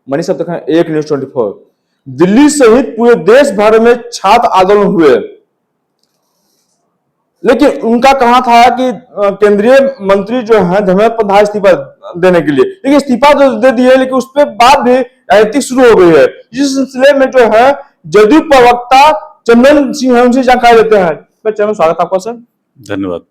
मनीष अब तक एक न्यूज 24। दिल्ली सहित पूरे देश भर में छात्र आंदोलन हुए, लेकिन उनका कहा था कि केंद्रीय मंत्री जो है धर्मेंद्र प्रधान इस्तीफा देने के लिए, लेकिन इस्तीफा तो दे दिए, लेकिन उस पर बाद भी राजनीति शुरू हो गई है। जिस सिलसिले में जो है जदयू प्रवक्ता चंदन सिंह है, उनसे जानकारी देते हैं। मैं चैनल स्वागत आपका सर। धन्यवाद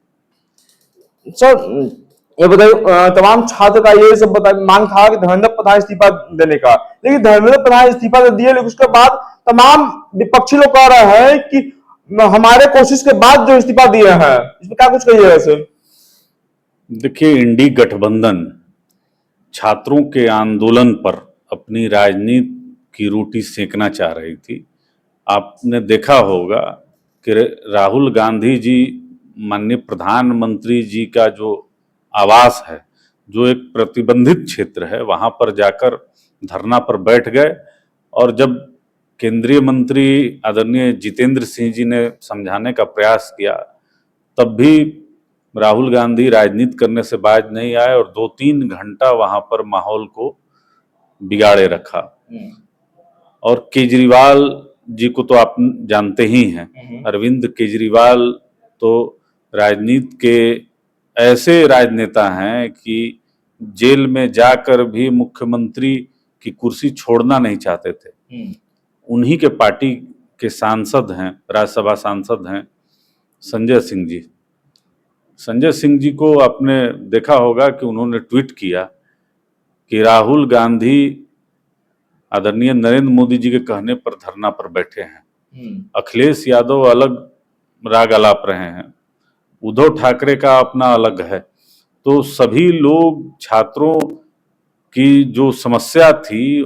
सर। ये बताइए, तमाम छात्र का ये सब मांग था कि धर्मेंद्र प्रधान इस्तीफा देने का, लेकिन धर्मेंद्र प्रधान इस्तीफा तो दिए, लेकिन उसके बाद तमाम विपक्षी लोग कह रहे हैं कि हमारे कोशिश के बाद जो इस्तीफा दिए हैं, इसमें क्या कुछ कहिएगा सर? देखिए, इंडी गठबंधन छात्रों के आंदोलन पर अपनी राजनीति की रोटी सेकना चाह रही थी। आपने देखा होगा कि राहुल गांधी जी माननीय प्रधानमंत्री जी का जो आवास है, जो एक प्रतिबंधित क्षेत्र है, वहां पर जाकर धरना पर बैठ गए। और जब केंद्रीय मंत्री आदरणीय जितेंद्र सिंह जी ने समझाने का प्रयास किया, तब भी राहुल गांधी राजनीति करने से बाज नहीं आए और 2-3 घंटा वहां पर माहौल को बिगाड़े रखा। और केजरीवाल जी को तो आप जानते ही हैं, अरविंद केजरीवाल तो राजनीति के ऐसे राजनेता हैं कि जेल में जाकर भी मुख्यमंत्री की कुर्सी छोड़ना नहीं चाहते थे। उन्हीं के पार्टी के सांसद हैं, राज्यसभा सांसद हैं संजय सिंह जी। संजय सिंह जी को आपने देखा होगा कि उन्होंने ट्वीट किया कि राहुल गांधी आदरणीय नरेंद्र मोदी जी के कहने पर धरना पर बैठे हैं, अखिलेश यादव अलग राग अलाप रहे हैं, उद्धव ठाकरे का अपना अलग है। तो सभी लोग छात्रों की जो समस्या थी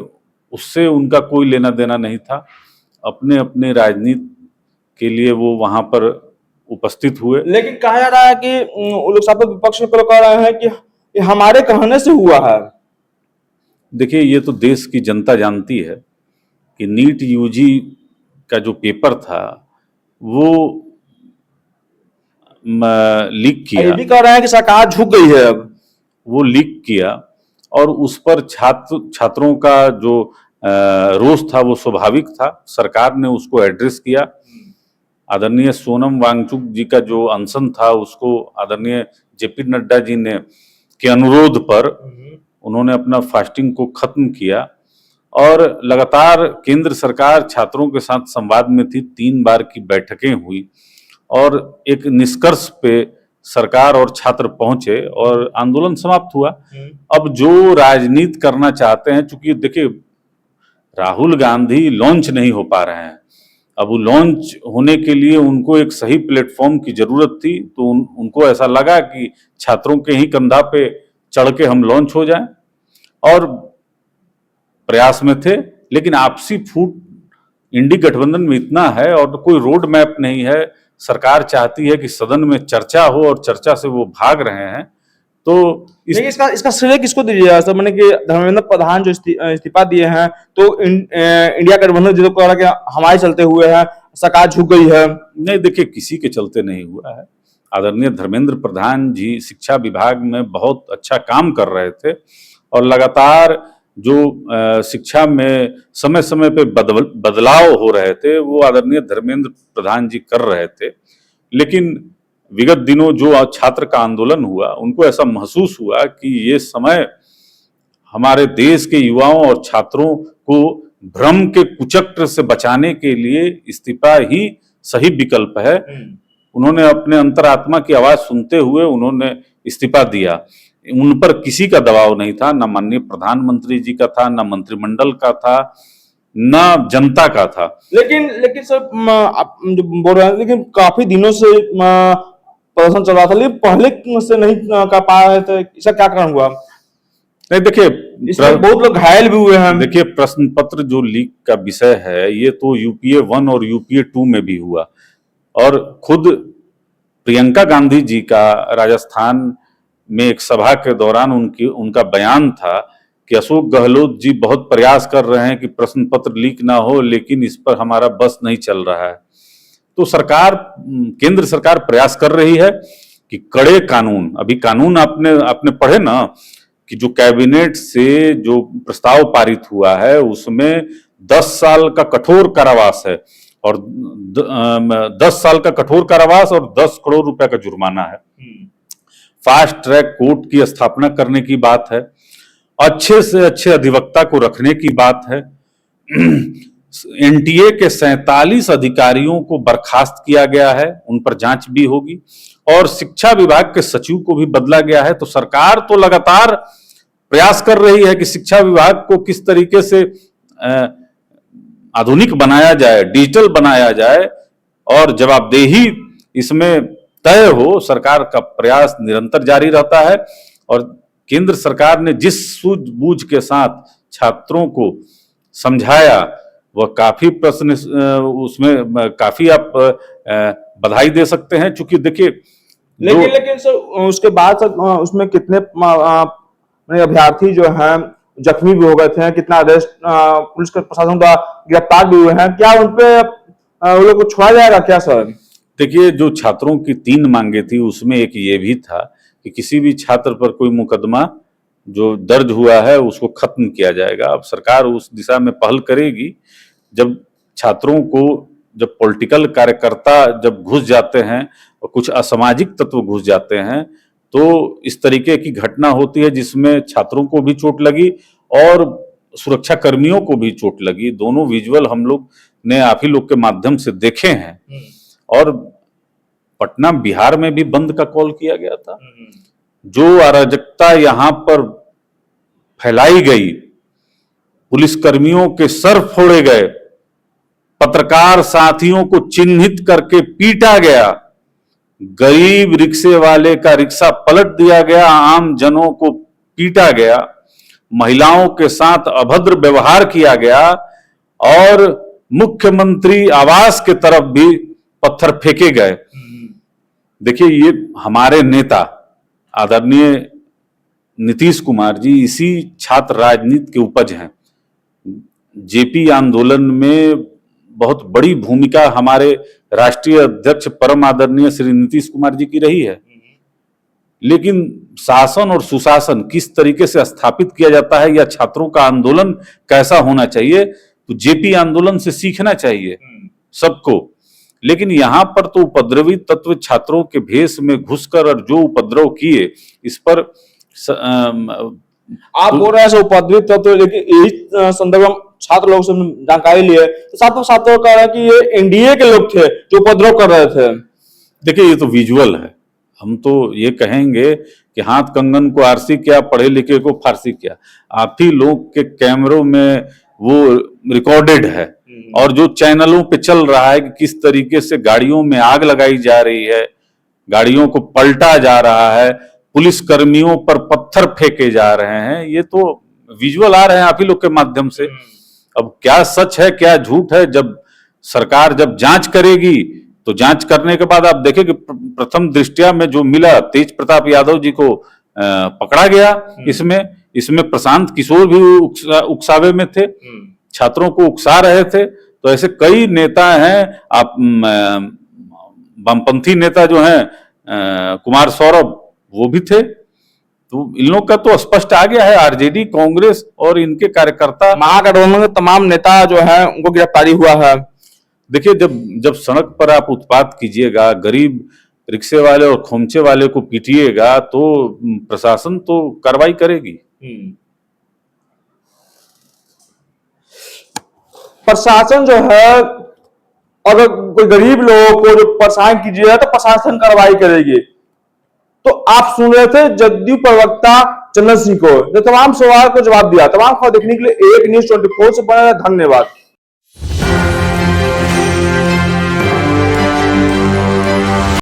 उससे उनका कोई लेना देना नहीं था। अपने अपने राजनीति के लिए वो वहां पर उपस्थित हुए। लेकिन कहा जा रहा है कि लोग विपक्ष में कह रहे हैं कि ये हमारे कहने से हुआ है। देखिए, ये तो देश की जनता जानती है कि नीट यूजी का जो पेपर था वो लीक किया। ये भी कह रहे हैं कि सरकार झुक गई है अब। वो लीक किया और उस पर छात्रों का जो रोष था वो स्वाभाविक था। सरकार ने उसको एड्रेस किया। आदरणीय सोनम वांगचुक जी का जो अनशन था उसको आदरणीय जेपी नड्डा जी ने के अनुरोध पर उन्होंने अपना फास्टिंग को खत्म किया और लगातार केंद्र सरकार छात्रों के साथ संवाद में थी। 3 बार की बैठकें हुई और एक निष्कर्ष पे सरकार और छात्र पहुंचे और आंदोलन समाप्त हुआ। अब जो राजनीति करना चाहते हैं, चूंकि देखिए राहुल गांधी लॉन्च नहीं हो पा रहे हैं, अब वो लॉन्च होने के लिए उनको एक सही प्लेटफॉर्म की जरूरत थी। तो उनको ऐसा लगा कि छात्रों के ही कंधा पे चढ़ के हम लॉन्च हो जाएं और प्रयास में थे। लेकिन आपसी फूट इंडी गठबंधन में इतना है और कोई रोड मैप नहीं है। सरकार चाहती है कि सदन में चर्चा हो और चर्चा से वो भाग रहे हैं। तो इसका श्रेय किसको दीजिएगा सर? मैंने कि धर्मेंद्र प्रधान जो इस्तीफा दिए हैं, तो इंडिया गठबंधन जो कह रहा कि हमारे चलते हुए है, सरकार झुक गई है। नहीं, देखिए किसी के चलते नहीं हुआ है। आदरणीय धर्मेंद्र प्रधान जी शिक्षा विभाग में बहुत अच्छा काम कर रहे थे और लगातार जो शिक्षा में समय समय पे बदलाव हो रहे थे वो आदरणीय धर्मेंद्र प्रधान जी कर रहे थे। लेकिन विगत दिनों जो छात्र का आंदोलन हुआ, उनको ऐसा महसूस हुआ कि ये समय हमारे देश के युवाओं और छात्रों को भ्रम के कुचक्र से बचाने के लिए इस्तीफा ही सही विकल्प है। उन्होंने अपने अंतरात्मा की आवाज सुनते हुए उन्होंने इस्तीफा दिया। उन पर किसी का दबाव नहीं था, ना माननीय प्रधानमंत्री जी का था, ना मंत्रिमंडल का था, ना जनता का था। लेकिन सर आप जो बोल रहे हैं, लेकिन काफी दिनों से प्रदर्शन चल रहा था, लेकिन पहले से नहीं कर पा रहे थे। इसका क्या कारण हुआ? नहीं, देखिए इसमें बहुत लोग घायल भी हुए हैं। देखिए, प्रश्न पत्र जो लीक का विषय है ये तो यूपीए 1 और यूपीए 2 में भी हुआ और खुद प्रियंका गांधी जी का राजस्थान में एक सभा के दौरान उनका बयान था कि अशोक गहलोत जी बहुत प्रयास कर रहे हैं कि प्रश्न पत्र लीक ना हो, लेकिन इस पर हमारा बस नहीं चल रहा है। तो केंद्र सरकार प्रयास कर रही है कि कड़े कानून, अभी कानून आपने पढ़े ना कि जो कैबिनेट से जो प्रस्ताव पारित हुआ है उसमें 10 साल का कठोर कारावास है और 10 साल का कठोर कारावास और 10 करोड़ रुपए का जुर्माना है। फास्ट ट्रैक कोर्ट की स्थापना करने की बात है, अच्छे से अच्छे अधिवक्ता को रखने की बात है। एनटीए के 47 अधिकारियों को बर्खास्त किया गया है, उन पर जांच भी होगी और शिक्षा विभाग के सचिव को भी बदला गया है। तो सरकार तो लगातार प्रयास कर रही है कि शिक्षा विभाग को किस तरीके से आधुनिक बनाया जाए, डिजिटल बनाया जाए और जवाबदेही इसमें तय हो। सरकार का प्रयास निरंतर जारी रहता है और केंद्र सरकार ने जिस सूझबूझ के साथ छात्रों को समझाया वह काफी प्रश्न उसमें काफी आप बधाई दे सकते हैं। चूंकि देखिए लेकिन सर उसके बाद सर उसमें कितने अभ्यर्थी जो हैं जख्मी भी हो गए थे, कितना अरेस्ट पुलिस के प्रशासन द्वारा गिरफ्तार भी हुए हैं, क्या उनपे वो लोग को छोड़ा जाएगा क्या सर? देखिए जो छात्रों की 3 मांगे थी उसमें एक ये भी था कि किसी भी छात्र पर कोई मुकदमा जो दर्ज हुआ है उसको खत्म किया जाएगा। अब सरकार उस दिशा में पहल करेगी। जब छात्रों को जब पॉलिटिकल कार्यकर्ता जब घुस जाते हैं और कुछ असामाजिक तत्व घुस जाते हैं तो इस तरीके की घटना होती है जिसमें छात्रों को भी चोट लगी और सुरक्षा कर्मियों को भी चोट लगी। दोनों विजुअल हम लोग ने आप ही लोग के माध्यम से देखे हैं। और पटना बिहार में भी बंद का कॉल किया गया था। जो अराजकता यहां पर फैलाई गई, पुलिस कर्मियों के सर फोड़े गए, पत्रकार साथियों को चिन्हित करके पीटा गया, गरीब रिक्शे वाले का रिक्शा पलट दिया गया, आम जनों को पीटा गया, महिलाओं के साथ अभद्र व्यवहार किया गया और मुख्यमंत्री आवास के तरफ भी पत्थर फेंके गए। देखिए ये हमारे नेता आदरणीय नीतीश कुमार जी इसी छात्र राजनीति के उपज हैं। जेपी आंदोलन में बहुत बड़ी भूमिका हमारे राष्ट्रीय अध्यक्ष परम आदरणीय श्री नीतीश कुमार जी की रही है। लेकिन शासन और सुशासन किस तरीके से स्थापित किया जाता है या छात्रों का आंदोलन कैसा होना चाहिए, तो जेपी आंदोलन से सीखना चाहिए सबको। लेकिन यहां पर तो उपद्रवी तत्व छात्रों के भेष में घुसकर और जो उपद्रव किए इस पर आप बोल रहे हैं उपद्रवी तत्व, लेकिन यही संदर्भ में छात्र लोग से जानकारी लिए तो छात्रों कह रहे हैं कि ये एनडीए के लोग थे जो उपद्रव कर रहे थे। देखिए ये तो विजुअल है, हम तो ये कहेंगे कि हाथ कंगन को आरसी किया, पढ़े लिखे को फारसी किया। आप ही लोग के कैमरों में वो रिकॉर्डेड है और जो चैनलों पे चल रहा है कि किस तरीके से गाड़ियों में आग लगाई जा रही है, गाड़ियों को पलटा जा रहा है, पुलिस कर्मियों पर पत्थर फेंके जा रहे हैं, ये तो विजुअल आ रहे हैं आप ही लोग के माध्यम से। अब क्या सच है क्या झूठ है, जब सरकार जब जांच करेगी तो जांच करने के बाद आप देखें कि प्रथम दृष्टया में जो मिला, तेज प्रताप यादव जी को पकड़ा गया। इसमें प्रशांत किशोर भी उकसावे में थे, छात्रों को उकसा रहे थे। तो ऐसे कई नेता हैं, आप वामपंथी नेता जो हैं कुमार सौरभ वो भी थे। तो इन लोग का तो स्पष्ट आ गया है, आरजेडी कांग्रेस और इनके कार्यकर्ता महागठबंधन के तमाम नेता जो है उनको गिरफ्तारी हुआ है। देखिए जब सड़क पर आप उत्पात कीजिएगा, गरीब रिक्शे वाले और खोमचे वाले को पीटिएगा तो प्रशासन तो कार्रवाई करेगी। प्रशासन जो है अगर कोई गरीब लोगों को जो परेशान कीजिएगा तो प्रशासन कार्रवाई करेगी। तो आप सुन रहे थे जदयू प्रवक्ता चंदन सिंह को, जो तमाम सवाल को जवाब दिया। तमाम खबर देखने के लिए एक न्यूज़ 24 से बने। धन्यवाद।